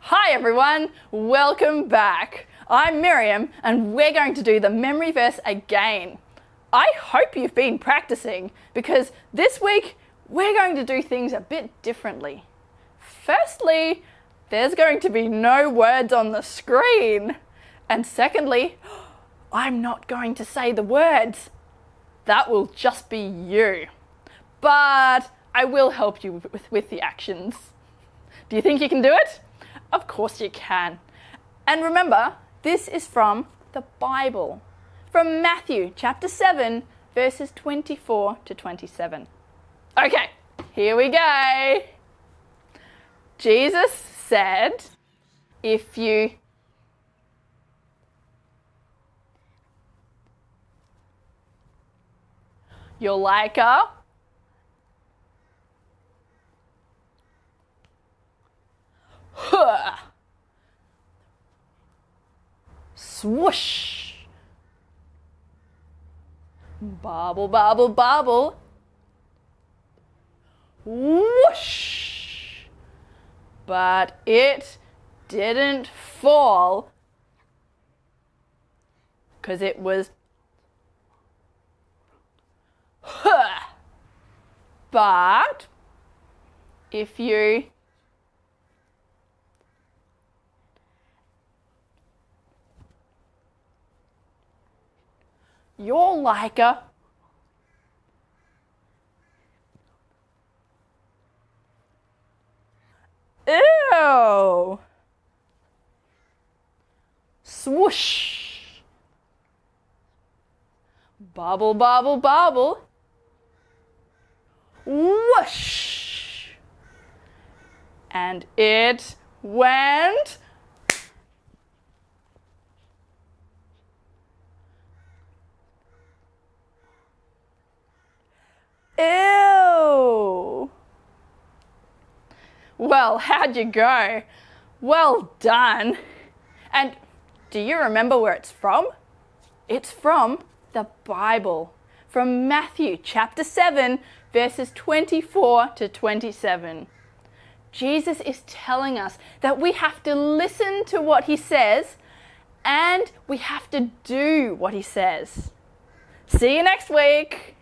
Hi everyone, welcome back. I'm Miriam and we're going to do the memory verse again. I hope you've been practicing because this week we're going to do things a bit differently. Firstly, there's going to be no words on the screen. And secondly, I'm not going to say the words. That will just be you. But I will help you with the actions. Do you think you can do it? Of course you can. And remember, this is from the Bible, from Matthew chapter 7, verses 24 to 27. Okay, here we go. Jesus said, if you're like a swoosh, bobble, bobble, bobble, whoosh, but it didn't fall because it was but if you're like a ew, swoosh, bobble, bobble, bobble, whoosh, and it went ew. Well, how'd you go? Well done. And do you remember where it's from? It's from the Bible, from Matthew chapter 7, verses 24 to 27. Jesus is telling us that we have to listen to what he says and we have to do what he says. See you next week.